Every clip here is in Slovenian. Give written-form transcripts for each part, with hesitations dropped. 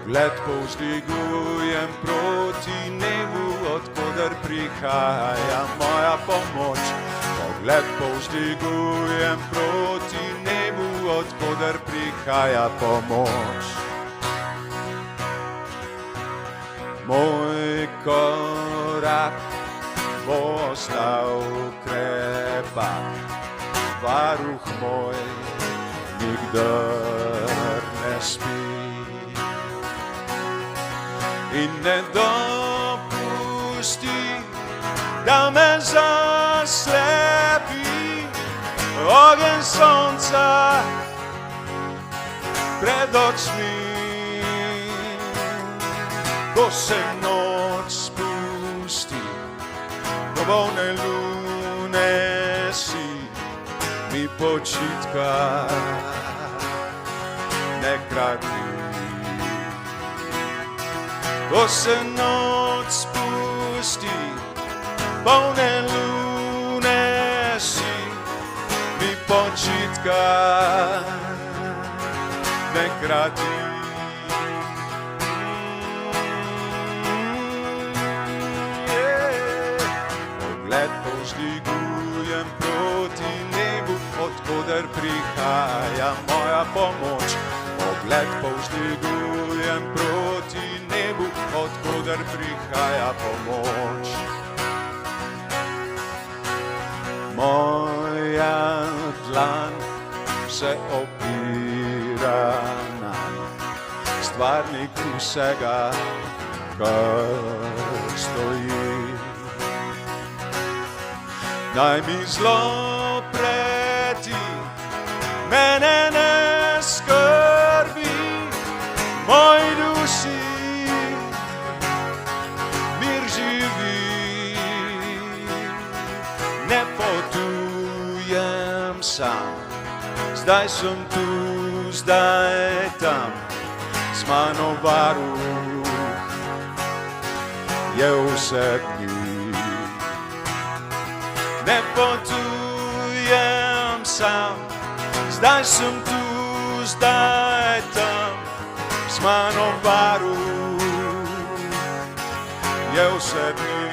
Pogled povzdigujem proti nebu, odkoder prihaja moja pomoč. Pogled povzdigujem proti nebu, odkoder prihaja pomoč. Moj korak bo ostal krepak, varuh moj nikdar ne spi. In ne dopusti, da me zaslepi ogenj sonca pred očmi. Ko se noč spusti, do polne lune si mi počitka ne krati. Ko se noč spusti, polne lune si mi počitka ne krati. Pogled povzdigujem proti nebu, odkoder prihaja moja pomoč. Pogled povzdigujem proti nebu, odkoder prihaja pomoč. Moja dlan se opira nanj, stvarnik vsega, kar stoji. Naj mi zlo preti, mene ne skrbi, moj duši mir živi. Ne potujem sam, zdaj sem tu, zdaj tam, z mano varuh je vse dni. Ne potujem sam, zdaj sem tu, zdaj tam, z mano varuh je vse dni.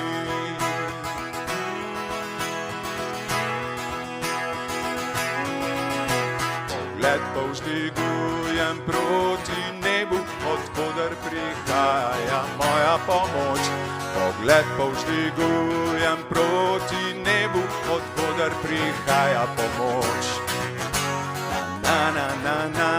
Pogled povzdigujem proti nebu, odkoder prihaja moja pomoč. Pogled povzdigujem proti nebu, odkoder prihaja pomoč. Na na na na.